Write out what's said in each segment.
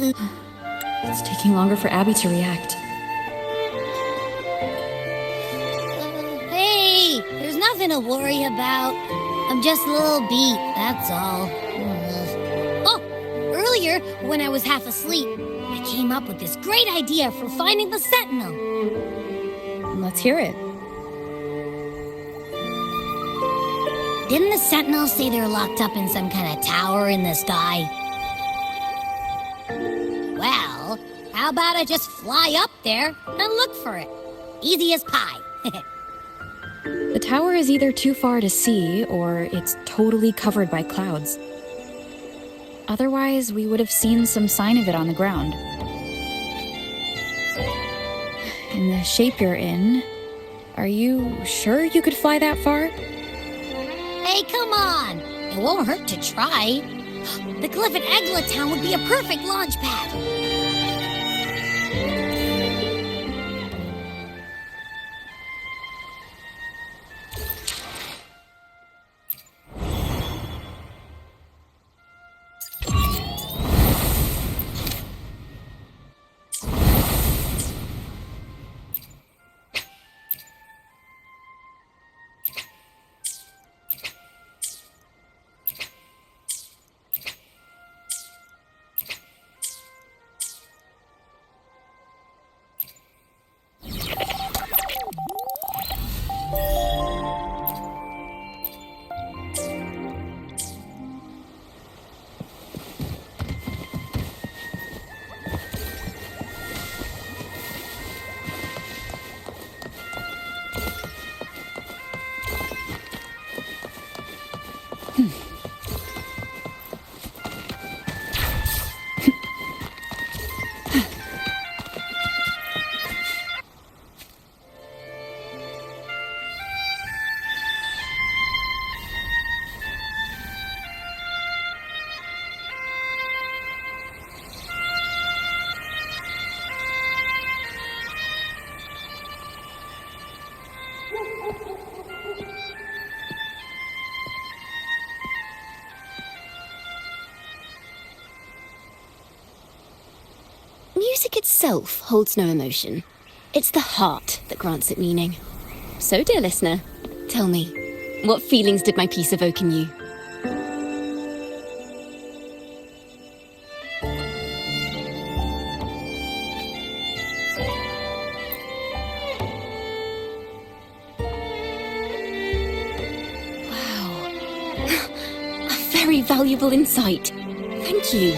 It's taking longer for Abby to react. Hey, there's nothing to worry about. I'm just a little beat, that's all. Oh, earlier, when I was half asleep, I came up with this great idea for finding the Sentinel. Let's hear it. Didn't the Sentinel say they're locked up in some kind of tower in the sky? Well, how about I just fly up there and look for it? Easy as pie. The tower is either too far to see, or it's totally covered by clouds. Otherwise, we would have seen some sign of it on the ground. In the shape you're in, are you sure you could fly that far? Hey, come on! It won't hurt to try. The cliff at Eglatown would be a perfect launch pad. Music itself holds no emotion. It's the heart that grants it meaning. So, dear listener, tell me, what feelings did my piece evoke in you? Wow. A very valuable insight. Thank you.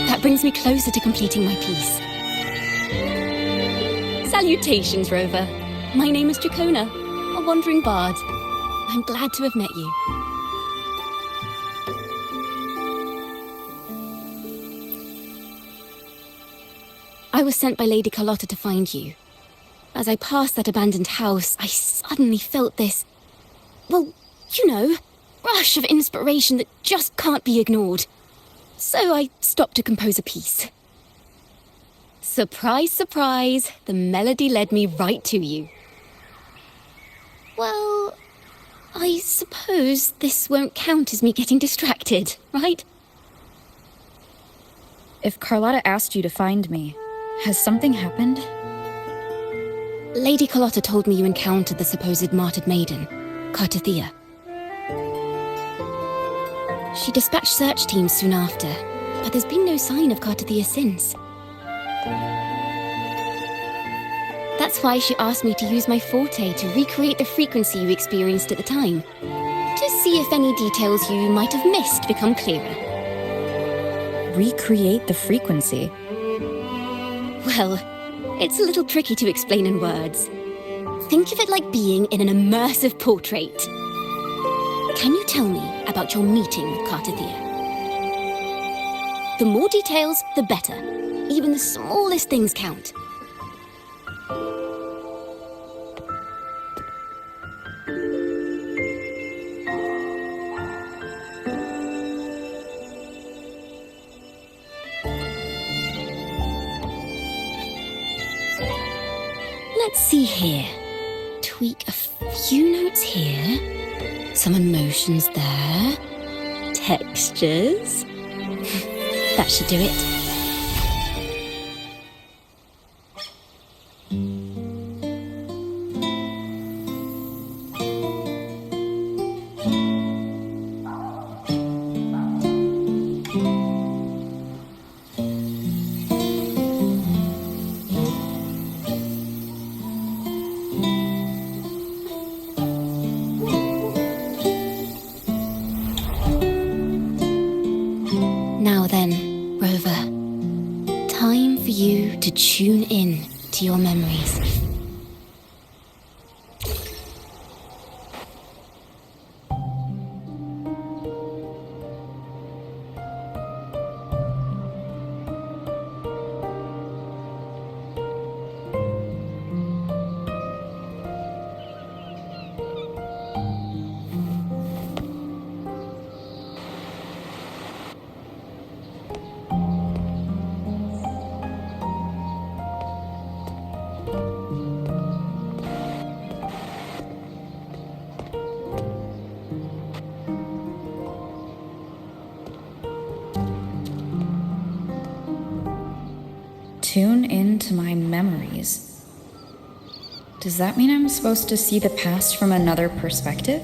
That brings me closer to completing my piece. Salutations, Rover. My name is Dracona, a wandering bard. I'm glad to have met you. I was sent by Lady Carlotta to find you. As I passed that abandoned house, I suddenly felt this, well, you know, rush of inspiration that just can't be ignored. So I stopped to compose a piece. Surprise, surprise, the melody led me right to you. Well, I suppose this won't count as me getting distracted, right? If Carlotta asked you to find me, has something happened? Lady Carlotta told me you encountered the supposed martyred maiden, Cartathea. She dispatched search teams soon after, but there's been no sign of Cartathea since. That's why she asked me to use my forte to recreate the frequency you experienced at the time, to see if any details you might have missed become clearer. Recreate the frequency? Well, it's a little tricky to explain in words. Think of it like being in an immersive portrait. Can you tell me about your meeting with Cartathea? The more details, the better. Even the smallest things count. Let's see here. Tweak a few notes here. Some emotions there. Textures. That should do it. Rover, time for you to tune in to your memories. Tune into my memories. Does that mean I'm supposed to see the past from another perspective?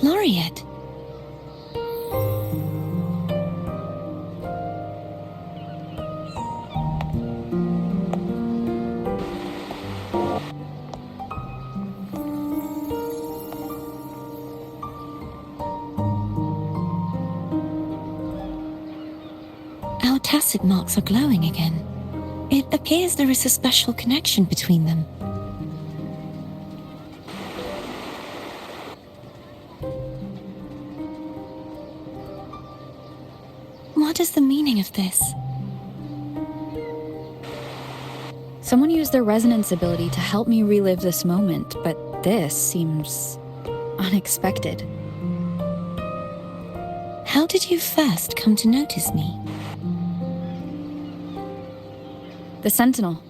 Laureate. Our tacit marks are glowing again. It appears there is a special connection between them. What is the meaning of this? Someone used their resonance ability to help me relive this moment, but this seems unexpected. How did you first come to notice me? The Sentinel.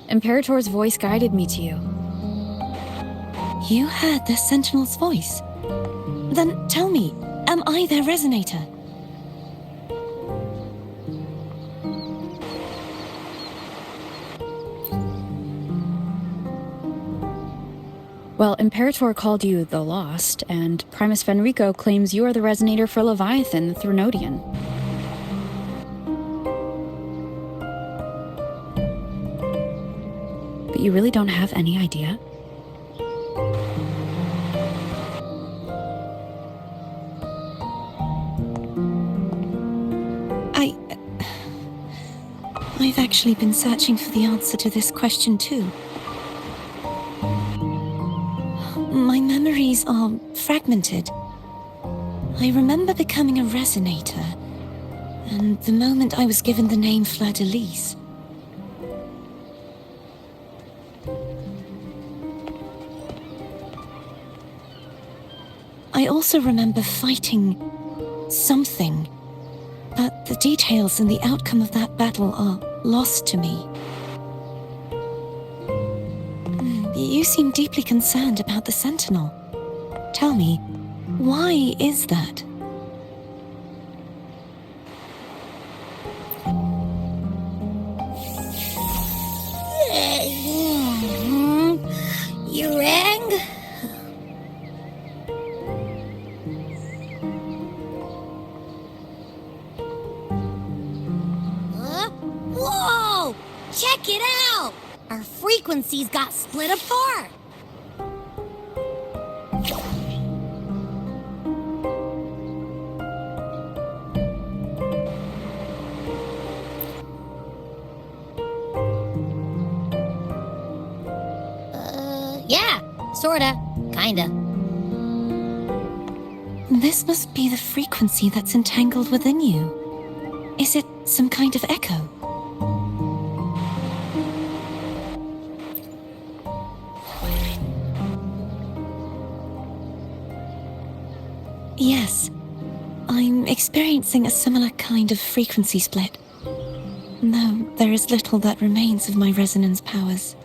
Imperator's voice guided me to you. You heard the Sentinel's voice? Then tell me, am I their resonator? Well, Imperator called you the Lost, and Primus Fenrico claims you are the resonator for Leviathan, the Threnodian. But you really don't have any idea? I've actually been searching for the answer to this question too. My memories are fragmented. I remember becoming a resonator, and the moment I was given the name Fleur-de-Lis. I also remember fighting something, but the details and the outcome of that battle are lost to me. You seem deeply concerned about the Sentinel. Tell me, why is that? You rang? Whoa! Check it out! Our frequencies got split apart. Yeah, sorta, kinda. This must be the frequency that's entangled within you. Is it some kind of echo? Yes, I'm experiencing a similar kind of frequency split. No, there is little that remains of my resonance powers.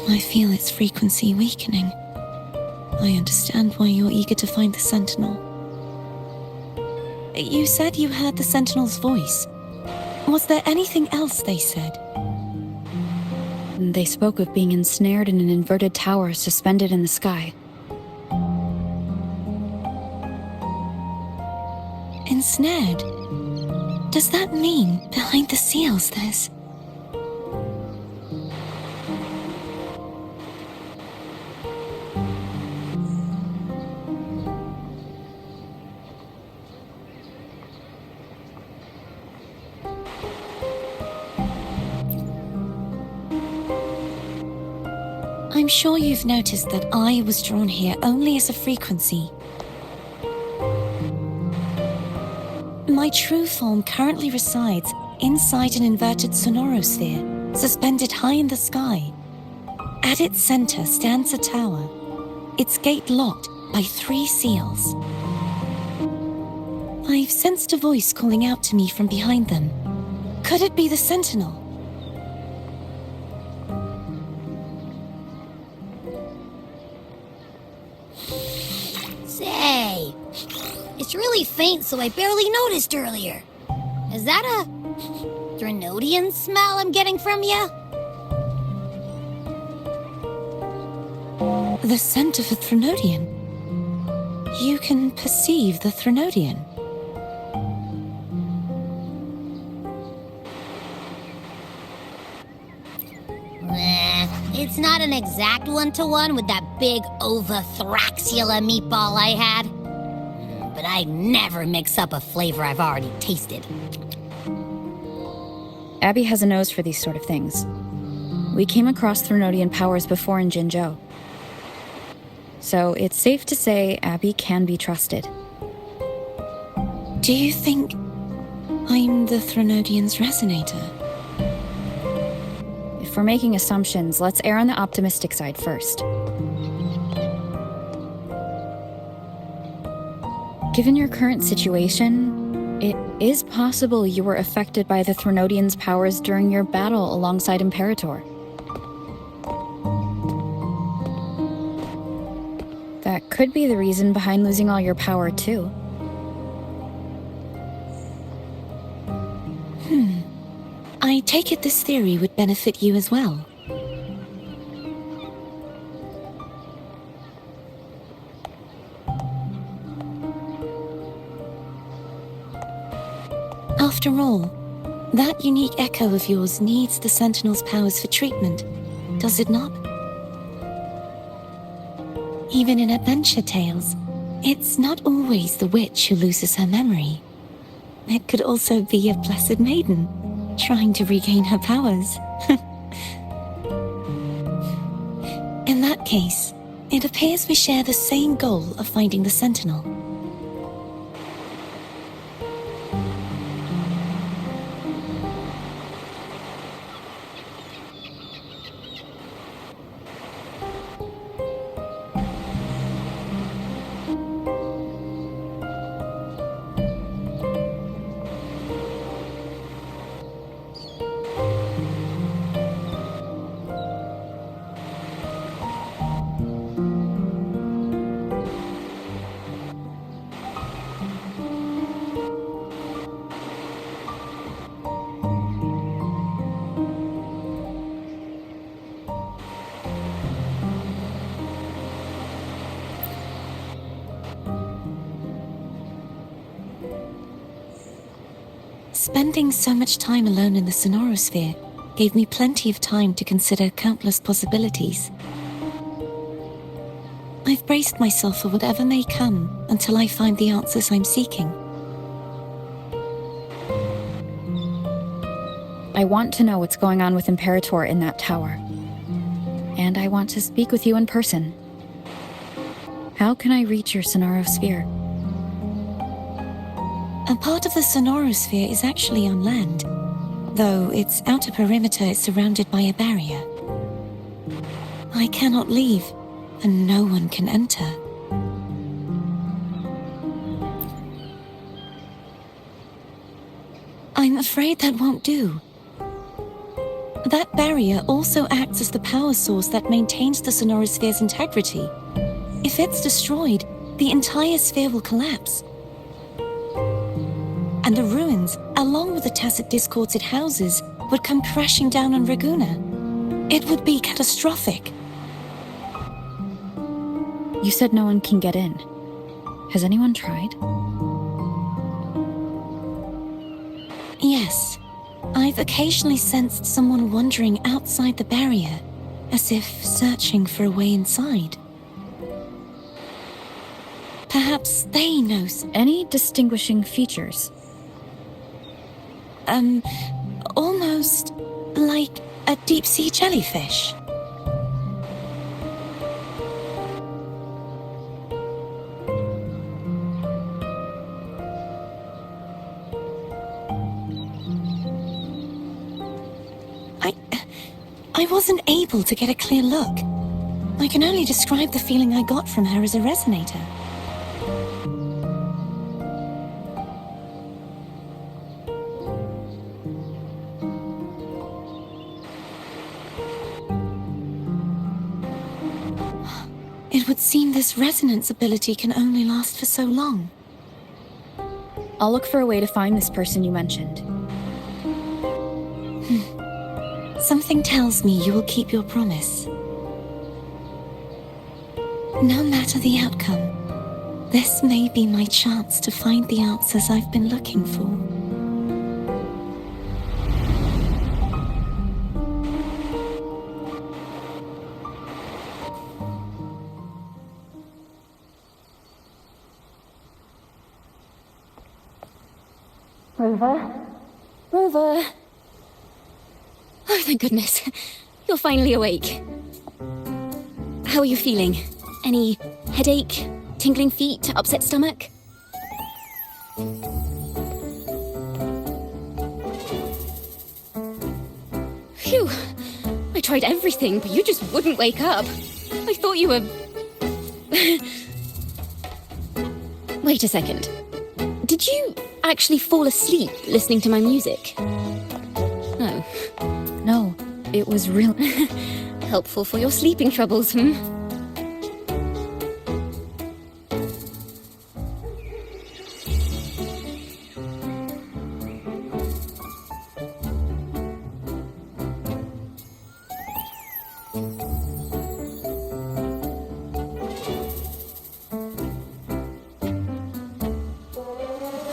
I feel its frequency weakening. I understand why you're eager to find the Sentinel. You said you heard the Sentinel's voice. Was there anything else they said? They spoke of being ensnared in an inverted tower suspended in the sky. Ensnared? Does that mean behind the seals there's... I'm sure you've noticed that I was drawn here only as a frequency. My true form currently resides inside an inverted sonorosphere, suspended high in the sky. At its center stands a tower, its gate locked by 3 seals. I've sensed a voice calling out to me from behind them. Could it be the Sentinel? Say, it's really faint, so I barely noticed earlier. Is that a Drenodian smell I'm getting from you? The scent of a Threnodian. You can perceive the Threnodian. It's not an exact one-to-one with that big Ovathraxula meatball I had. But I'd never mix up a flavor I've already tasted. Abby has a nose for these sort of things. We came across Threnodian powers before in Jinzhou. So it's safe to say Abby can be trusted. Do you think I'm the Threnodian's resonator? If we're making assumptions, let's err on the optimistic side first. Given your current situation, it is possible you were affected by the Threnodian's powers during your battle alongside Imperator. That could be the reason behind losing all your power, too. I take it this theory would benefit you as well. After all, that unique echo of yours needs the Sentinel's powers for treatment, does it not? Even in adventure tales, it's not always the witch who loses her memory. It could also be a blessed maiden, trying to regain her powers. In that case, it appears we share the same goal of finding the Sentinel. Spending so much time alone in the sonorosphere gave me plenty of time to consider countless possibilities. I've braced myself for whatever may come until I find the answers I'm seeking. I want to know what's going on with Imperator in that tower. And I want to speak with you in person. How can I reach your sonorosphere? A part of the sonorosphere is actually on land, though its outer perimeter is surrounded by a barrier. I cannot leave, and no one can enter. I'm afraid that won't do. That barrier also acts as the power source that maintains the sonorosphere's integrity. If it's destroyed, the entire sphere will collapse. And the ruins, along with the tacit discords it houses, would come crashing down on Raguna. It would be catastrophic. You said no one can get in. Has anyone tried? Yes. I've occasionally sensed someone wandering outside the barrier, as if searching for a way inside. Perhaps they know Any distinguishing features? Almost like a deep-sea jellyfish. I wasn't able to get a clear look. I can only describe the feeling I got from her as a resonator. It would seem this resonance ability can only last for so long. I'll look for a way to find this person you mentioned. Something tells me you will keep your promise. No matter the outcome, this may be my chance to find the answers I've been looking for. Rover? Rover! Oh, thank goodness. You're finally awake. How are you feeling? Any headache, tingling feet, upset stomach? Phew! I tried everything, but you just wouldn't wake up. I thought you were... Wait a second. Did you actually fall asleep listening to my music? No. No, it was real. Helpful for your sleeping troubles, hmm?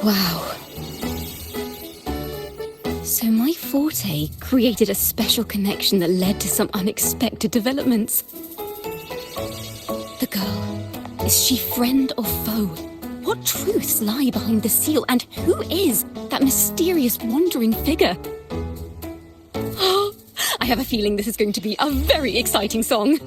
Wow. So my forte created a special connection that led to some unexpected developments. The girl, is she friend or foe? What truths lie behind the seal, and who is that mysterious wandering figure? I have a feeling this is going to be a very exciting song.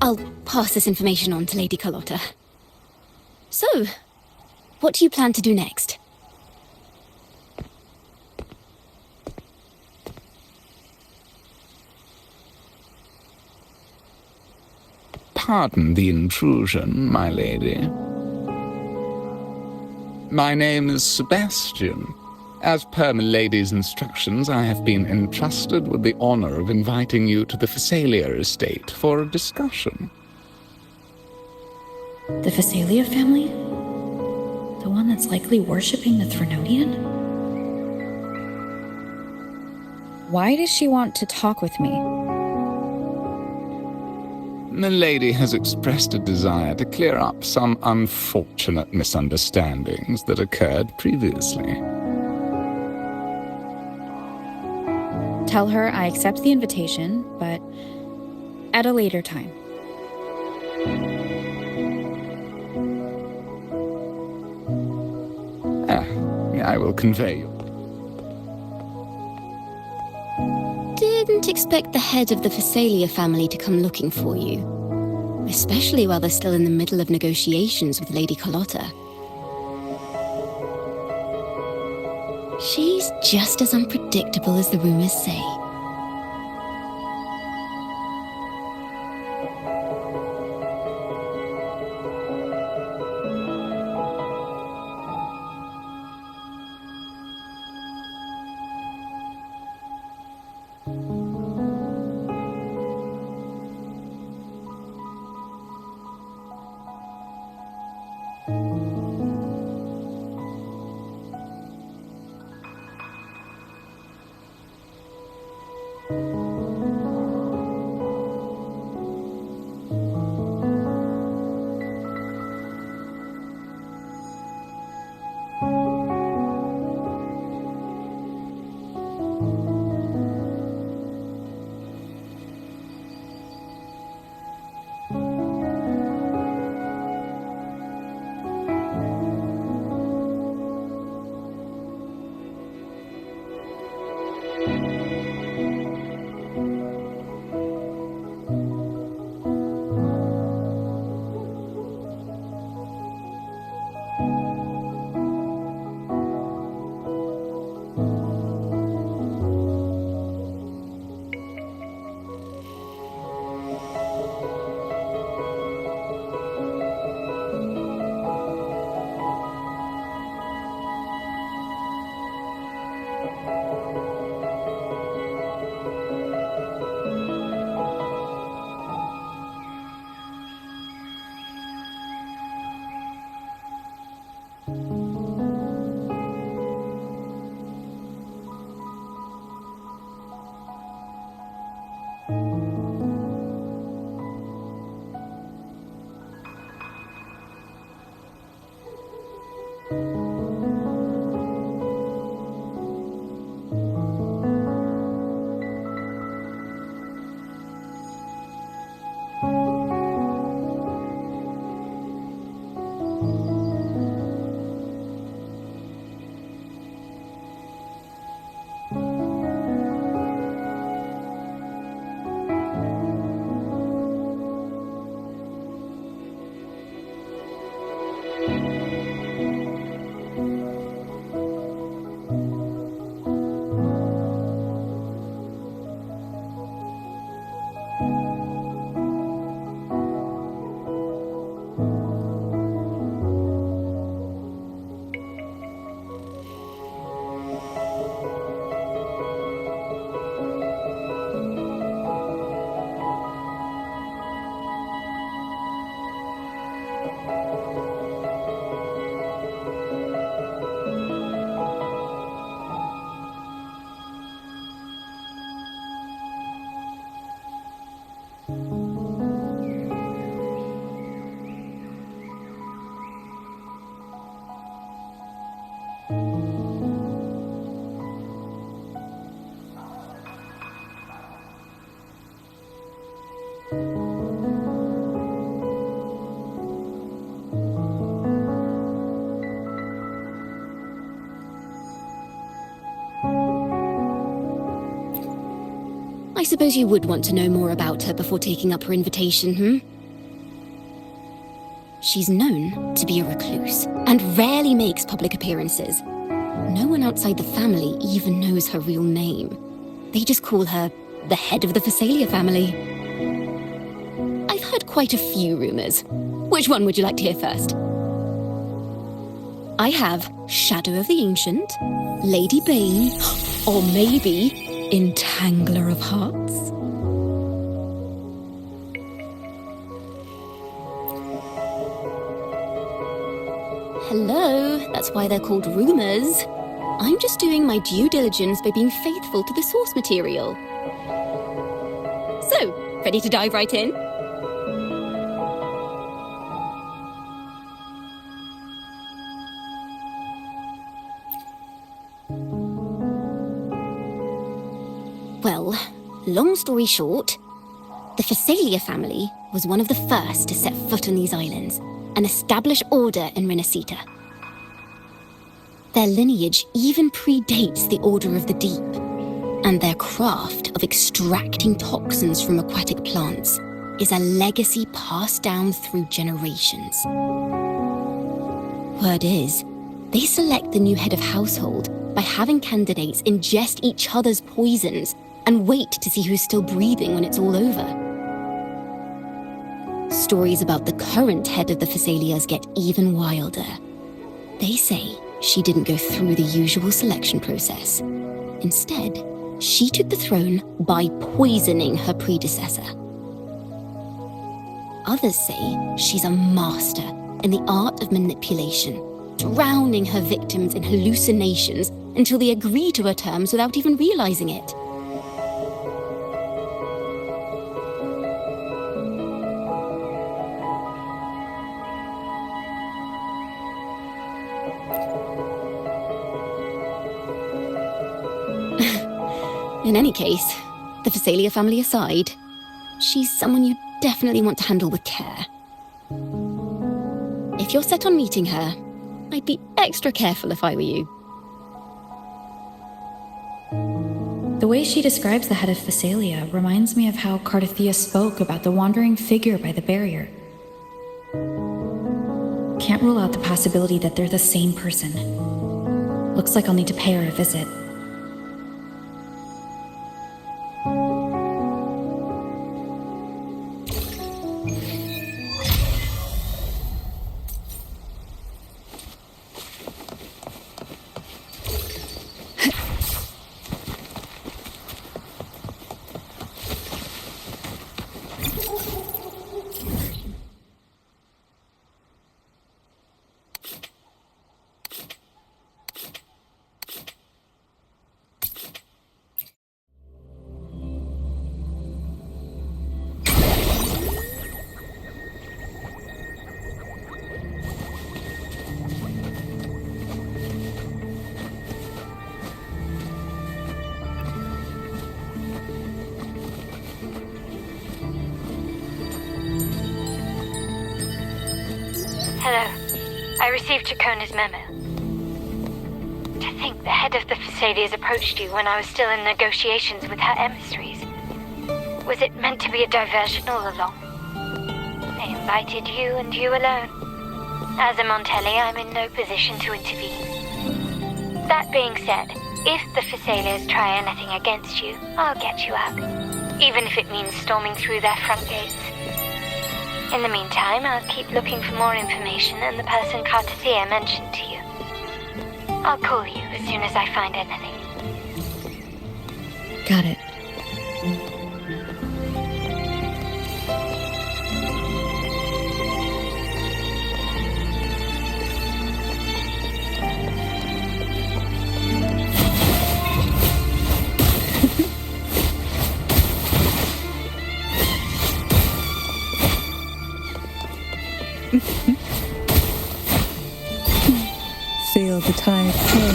I'll pass this information on to Lady Carlotta. So, what do you plan to do next? Pardon the intrusion, my lady. My name is Sebastian. As per my lady's instructions, I have been entrusted with the honor of inviting you to the Phasalia estate for a discussion. The Phasalia family? The one that's likely worshipping the Threnodian? Why does she want to talk with me? The lady has expressed a desire to clear up some unfortunate misunderstandings that occurred previously. Tell her I accept the invitation, but at a later time. I will convey you. Didn't expect the head of the Phasalia family to come looking for you. Especially while they're still in the middle of negotiations with Lady Carlotta. She's just as unpredictable as the rumors say. I suppose you would want to know more about her before taking up her invitation, She's known to be a recluse, and rarely makes public appearances. No one outside the family even knows her real name. They just call her the head of the Phasalia family. I've heard quite a few rumors. Which one would you like to hear first? I have Shadow of the Ancient, Lady Bane, or maybe Entangler of Hearts. Hello, that's why they're called rumors. I'm just doing my due diligence by being faithful to the source material. So, ready to dive right in? Well, long story short, the Phasalia family was one of the first to set foot on these islands and establish order in Renacita. Their lineage even predates the Order of the Deep, and their craft of extracting toxins from aquatic plants is a legacy passed down through generations. Word is, they select the new head of household by having candidates ingest each other's poisons and wait to see who's still breathing when it's all over. Stories about the current head of the Phasalias get even wilder. They say she didn't go through the usual selection process. Instead, she took the throne by poisoning her predecessor. Others say she's a master in the art of manipulation, drowning her victims in hallucinations until they agree to her terms without even realizing it. In any case, the Phasalia family aside, she's someone you definitely want to handle with care. If you're set on meeting her, I'd be extra careful if I were you. The way she describes the head of Phasalia reminds me of how Cardothea spoke about the wandering figure by the barrier. Can't rule out the possibility that they're the same person. Looks like I'll need to pay her a visit. Hello. I received Chacona's memo. To think the head of the Phasalias approached you when I was still in negotiations with her emissaries. Was it meant to be a diversion all along? They invited you and you alone. As a Montelli, I'm in no position to intervene. That being said, if the Phasalias try anything against you, I'll get you out. Even if it means storming through their front gates. In the meantime, I'll keep looking for more information than the person Cardothea mentioned to you. I'll call you as soon as I find anything. Got it. Feel the tide pull.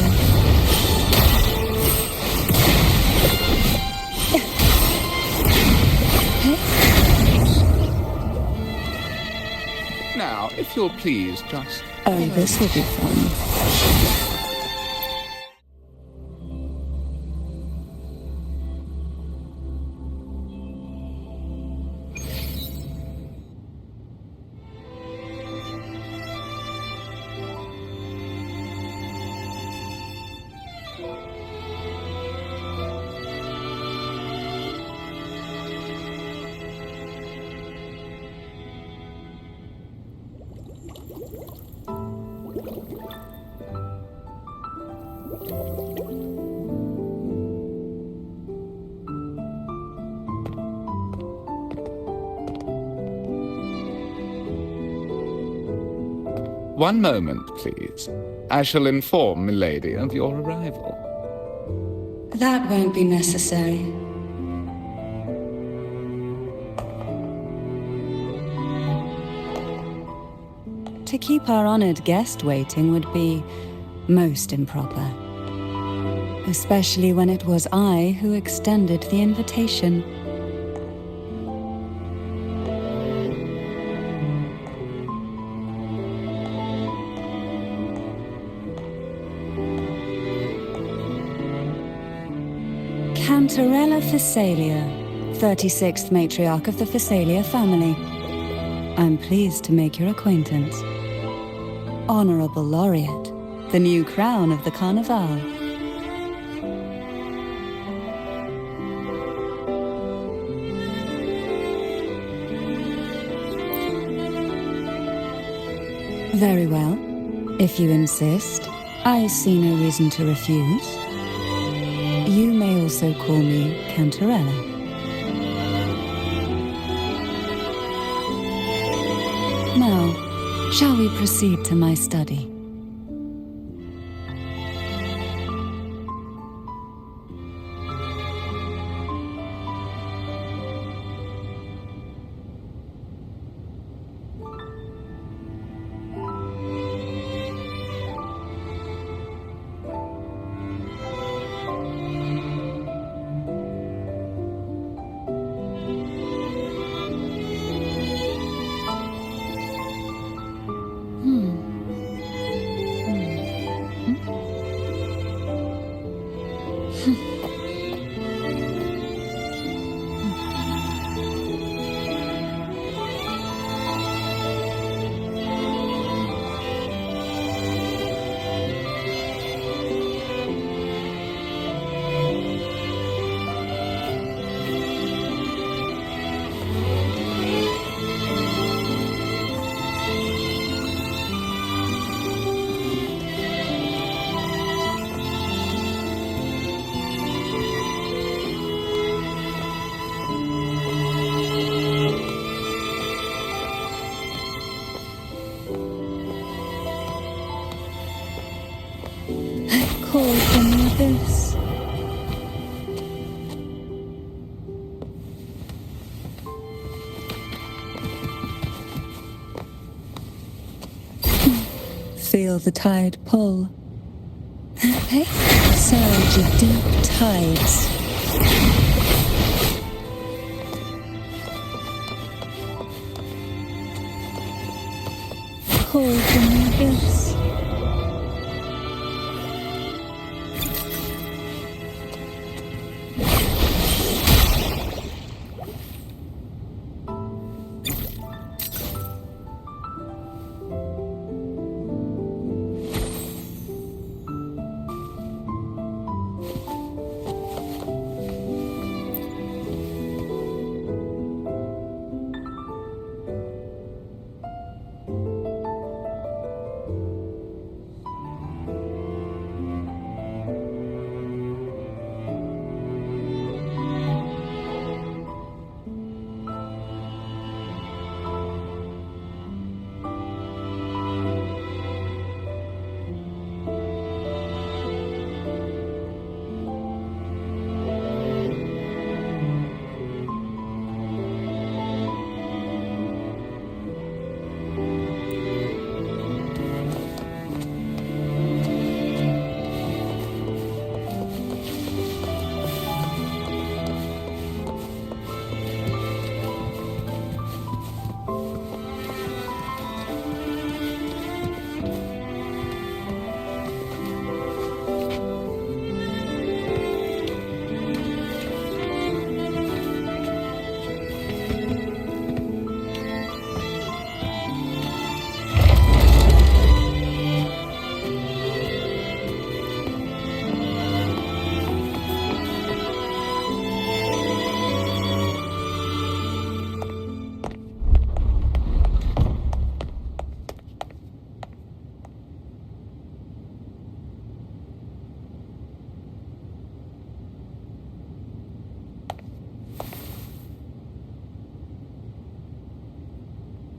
Now, if you'll please just... Oh, this will be fun. One moment, please. I shall inform Milady of your arrival. That won't be necessary. To keep our honored guest waiting would be most improper. Especially when it was I who extended the invitation. Canterella Phasalia, 36th matriarch of the Phasalia family. I'm pleased to make your acquaintance. Honorable Laureate, the new crown of the Carnival. Very well. If you insist, I see no reason to refuse. You may also call me Canterella. Now, shall we proceed to my study? Call from the abyss. Feel the tide pull. Surge of deep tides. Call from the abyss.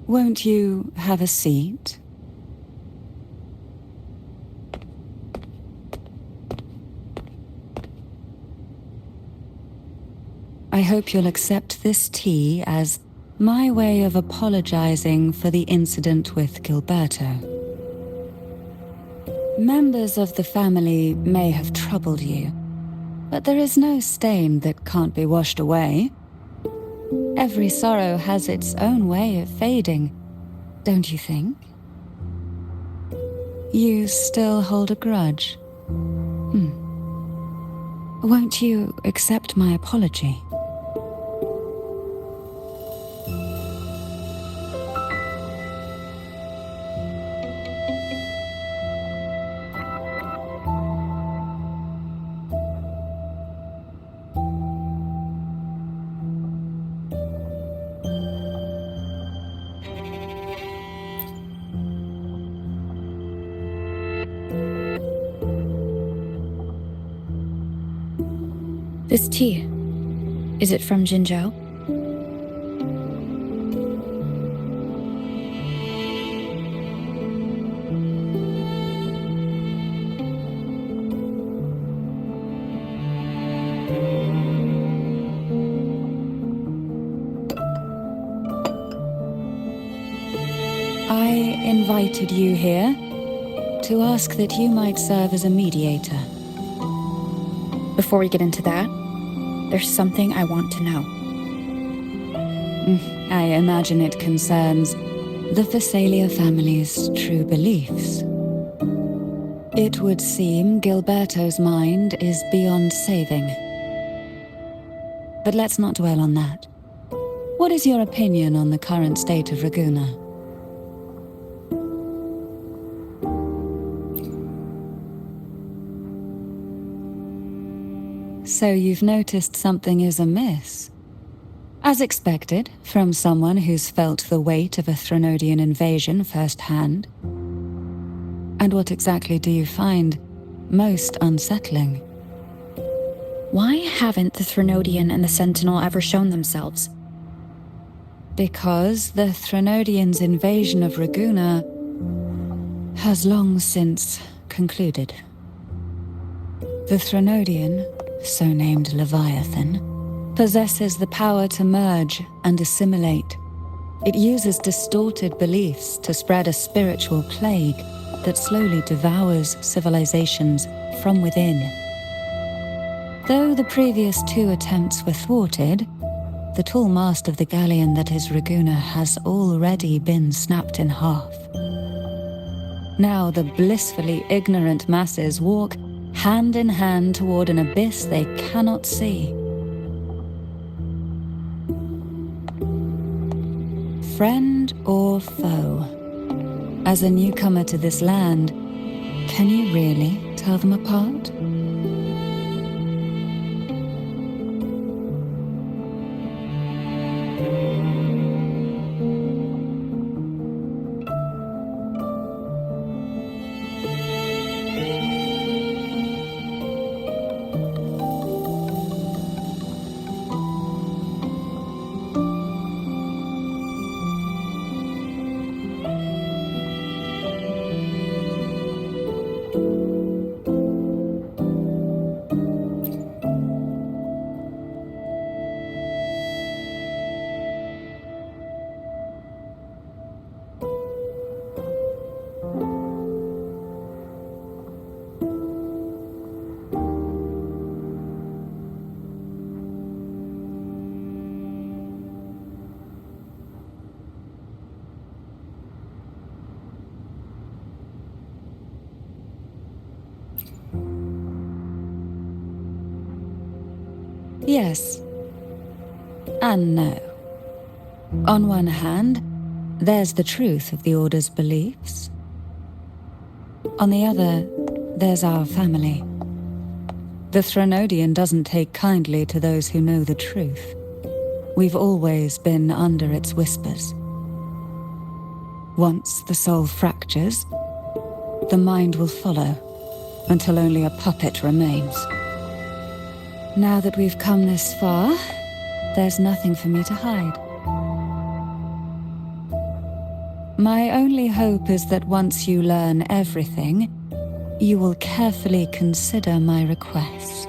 Won't you have a seat? I hope you'll accept this tea as my way of apologizing for the incident with Gilberto. Members of the family may have troubled you, but there is no stain that can't be washed away. Every sorrow has its own way of fading, don't you think? You still hold a grudge? Won't you accept my apology? This tea, is it from Jinzhou? I invited you here to ask that you might serve as a mediator. Before we get into that, there's something I want to know. I imagine it concerns the Phasalia family's true beliefs. It would seem Gilberto's mind is beyond saving. But let's not dwell on that. What is your opinion on the current state of Raguna? So you've noticed something is amiss. As expected, from someone who's felt the weight of a Threnodian invasion firsthand. And what exactly do you find most unsettling? Why haven't the Threnodian and the Sentinel ever shown themselves? Because the Threnodians' invasion of Raguna has long since concluded. The Threnodian, so named Leviathan, possesses the power to merge and assimilate. It uses distorted beliefs to spread a spiritual plague that slowly devours civilizations from within. Though the previous 2 attempts were thwarted, the tall mast of the galleon that is Raguna has already been snapped in half. Now the blissfully ignorant masses walk hand in hand toward an abyss they cannot see. Friend or foe? As a newcomer to this land, can you really tell them apart? Yes. And no. On one hand, there's the truth of the Order's beliefs. On the other, there's our family. The Threnodian doesn't take kindly to those who know the truth. We've always been under its whispers. Once the soul fractures, the mind will follow, until only a puppet remains. Now that we've come this far, there's nothing for me to hide. My only hope is that once you learn everything, you will carefully consider my request.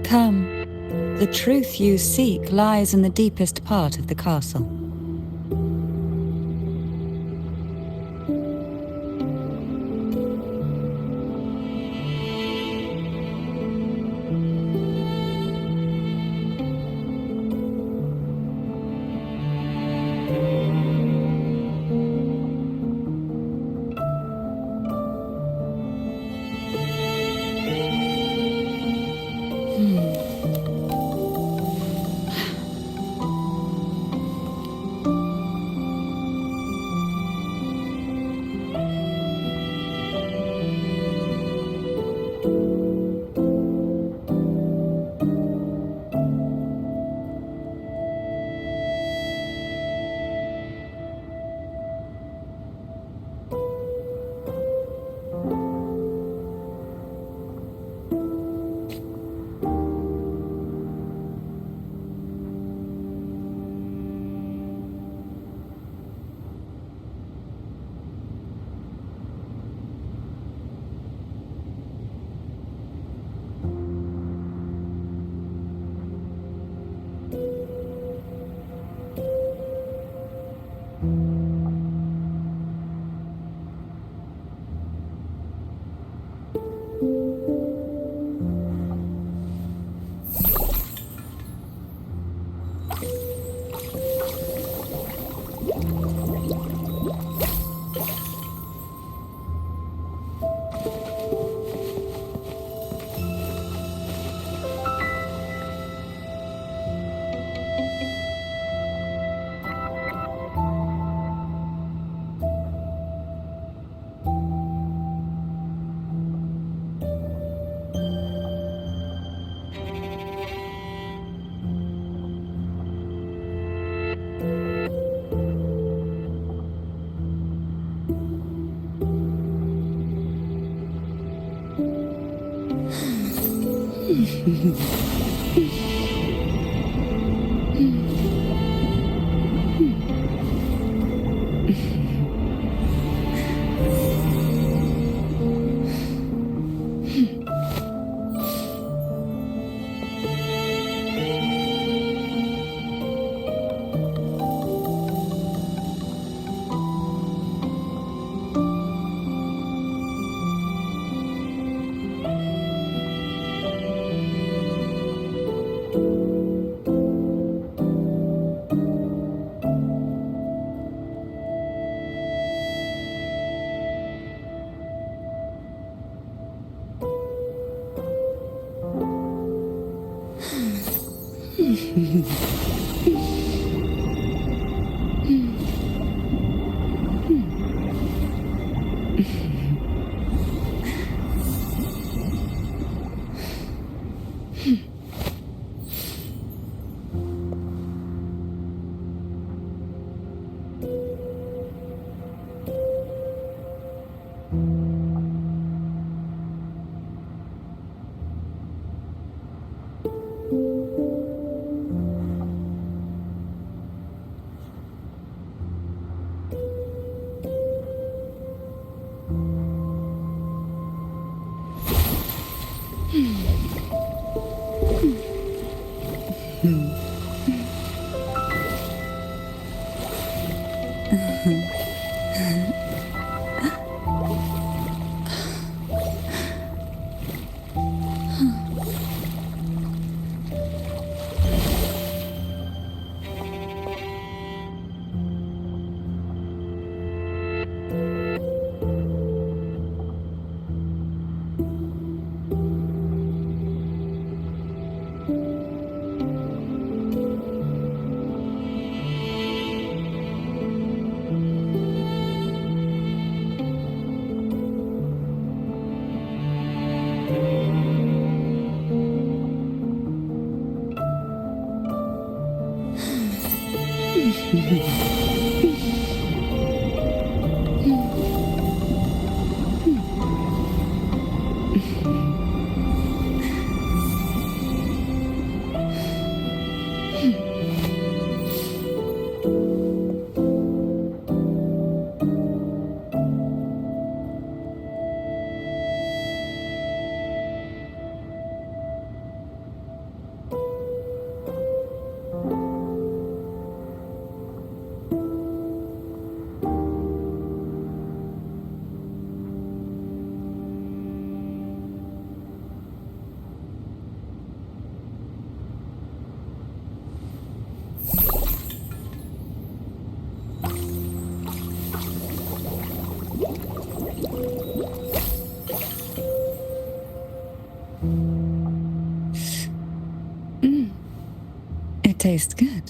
Come. The truth you seek lies in the deepest part of the castle. tastes good.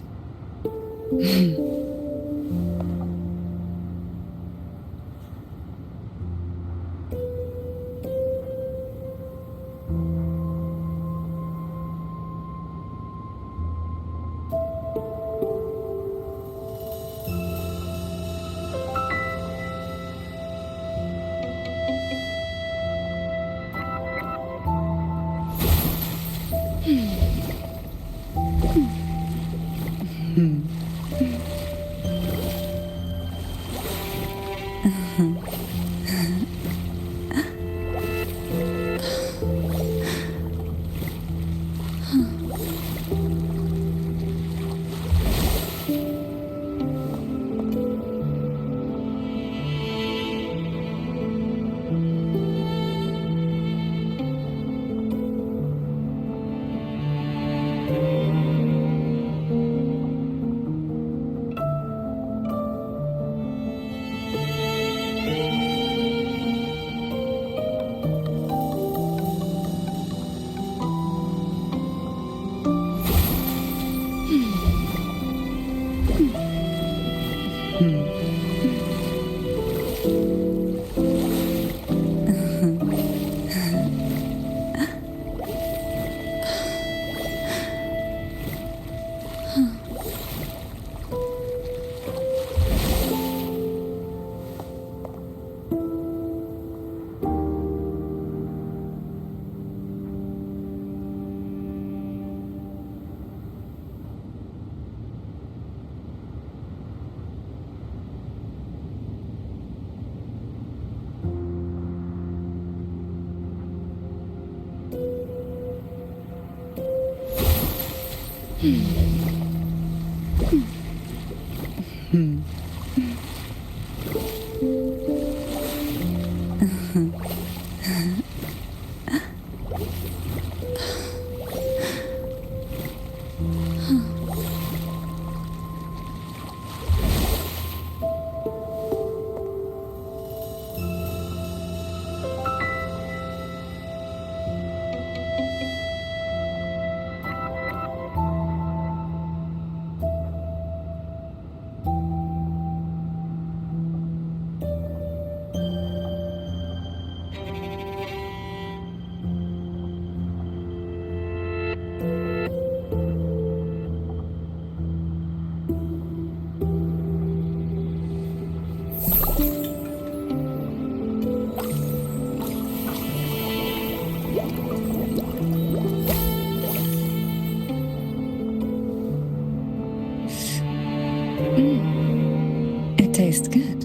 It tastes good.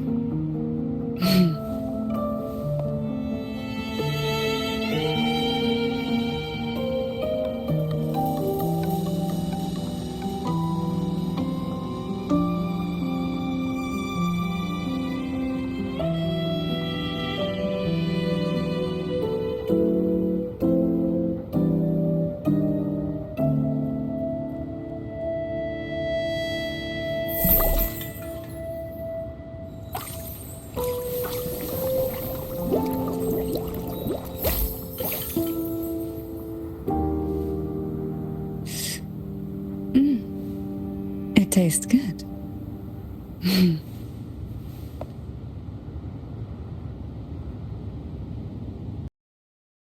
It tastes good.